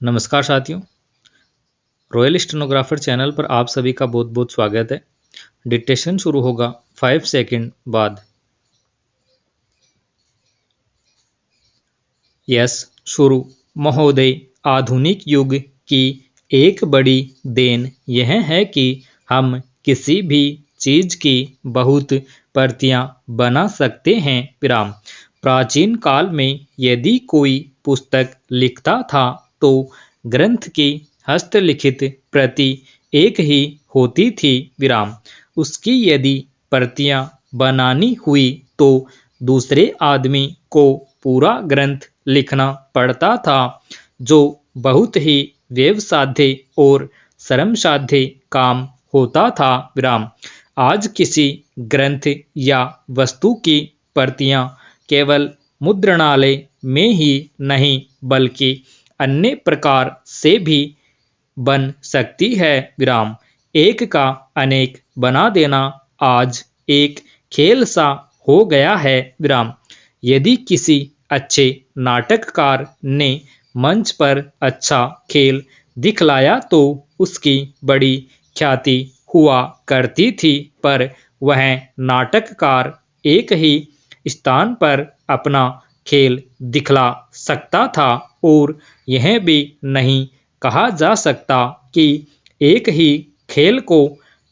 नमस्कार साथियों, royal stenographer channel पर आप सभी का बहुत बहुत स्वागत है। डिक्टेशन शुरू होगा 5 सेकंड बाद। यस, शुरू। महोदय, आधुनिक युग की एक बड़ी देन यह है कि हम किसी भी चीज की बहुत प्रतियां बना सकते हैं। विराम। प्राचीन काल में यदि कोई पुस्तक लिखता था तो ग्रंथ की हस्तलिखित प्रति एक ही होती थी। विराम। उसकी यदि प्रतियां बनानी हुई तो दूसरे आदमी को पूरा ग्रंथ लिखना पड़ता था, जो बहुत ही व्यवसाध्य और श्रमसाध्य काम होता था। विराम। आज किसी ग्रंथ या वस्तु की प्रतियां केवल मुद्रणालय में ही नहीं बल्कि अन्य प्रकार से भी बन सकती है। विराम। एक का अनेक बना देना आज एक खेल सा हो गया है। विराम। यदि किसी अच्छे नाटककार ने मंच पर अच्छा खेल दिखलाया तो उसकी बड़ी ख्याति हुआ करती थी, पर वह नाटककार एक ही स्थान पर अपना खेल दिखला सकता था और यह भी नहीं कहा जा सकता कि एक ही खेल को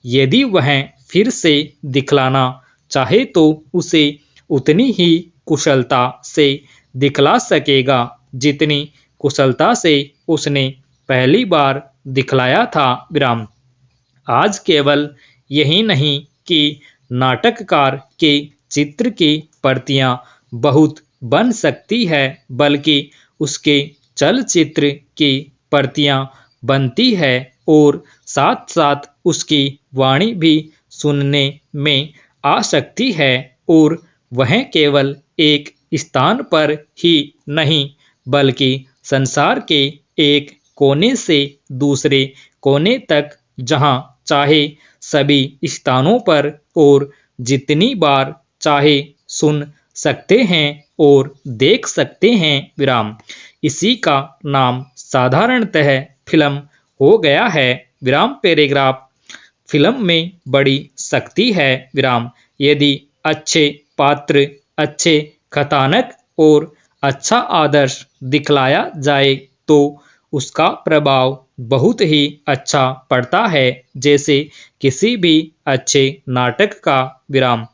यदि वह फिर से दिखलाना चाहे तो उसे उतनी ही कुशलता से दिखला सकेगा जितनी कुशलता से उसने पहली बार दिखलाया था। विराम। आज केवल यही नहीं कि नाटककार के चित्र की प्रतियां बहुत बन सकती है, बल्कि उसके चलचित्र की प्रतियां बनती है और साथ साथ उसकी वाणी भी सुनने में आ सकती है, और वह केवल एक स्थान पर ही नहीं बल्कि संसार के एक कोने से दूसरे कोने तक, जहां चाहे सभी स्थानों पर और जितनी बार चाहे सुन सकते हैं और देख सकते हैं। विराम। इसी का नाम साधारणतः फिल्म हो गया है। विराम। पैराग्राफ। फिल्म में बड़ी शक्ति है। विराम। यदि अच्छे पात्र, अच्छे कथानक और अच्छा आदर्श दिखलाया जाए तो उसका प्रभाव बहुत ही अच्छा पड़ता है, जैसे किसी भी अच्छे नाटक का। विराम।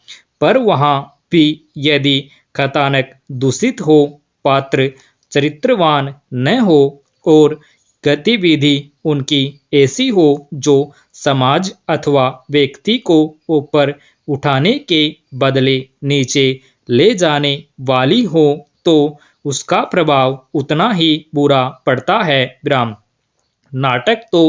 पर वहाँ भी यदि कथानक दूषित हो, पात्र चरित्रवान न हो और गतिविधि उनकी ऐसी हो जो समाज अथवा व्यक्ति को ऊपर उठाने के बदले नीचे ले जाने वाली हो, तो उसका प्रभाव उतना ही बुरा पड़ता है। विराम। नाटक तो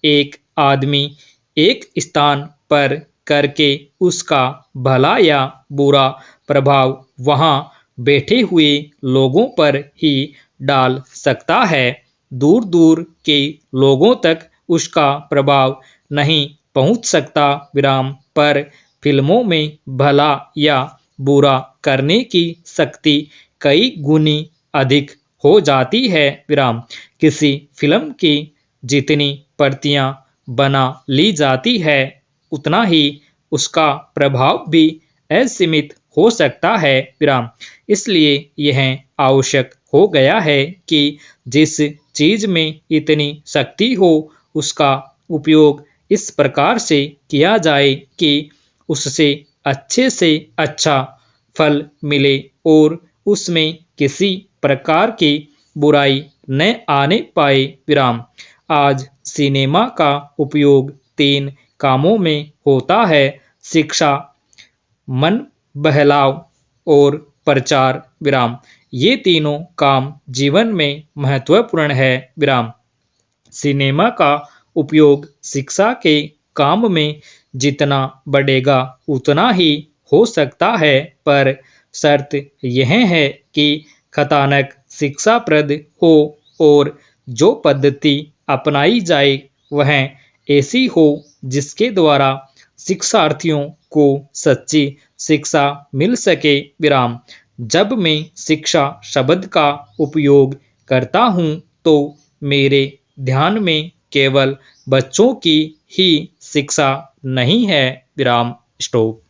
एक आदमी एक स्थान पर करके उसका भला या बुरा प्रभाव वहां बैठे हुए लोगों पर ही डाल सकता है। दूर दूर के लोगों तक उसका प्रभाव नहीं पहुंच सकता। विराम। पर फिल्मों में भला या बुरा करने की शक्ति कई गुनी अधिक हो जाती है। विराम। किसी फिल्म की जितनी प्रतियां बना ली जाती है, उतना ही उसका प्रभाव भी असीमित हो सकता है। विराम। इसलिए यह आवश्यक हो गया है कि जिस चीज में इतनी शक्ति हो, उसका उपयोग इस प्रकार से किया जाए कि उससे अच्छे से अच्छा फल मिले और उसमें किसी प्रकार की बुराई न आने पाए। विराम। आज सिनेमा का उपयोग 3 कामों में होता है: शिक्षा, मन बहलाव और प्रचार। विराम। ये तीनों काम जीवन में महत्वपूर्ण है। विराम। सिनेमा का उपयोग शिक्षा के काम में जितना बढ़ेगा उतना ही हो सकता है, पर शर्त यह है कि कथानक शिक्षाप्रद हो और जो पद्धति अपनाई जाए वह ऐसी हो जिसके द्वारा शिक्षार्थियों को सच्ची शिक्षा मिल सके। विराम। जब मैं शिक्षा शब्द का उपयोग करता हूँ तो मेरे ध्यान में केवल बच्चों की ही शिक्षा नहीं है। विराम स्टॉप।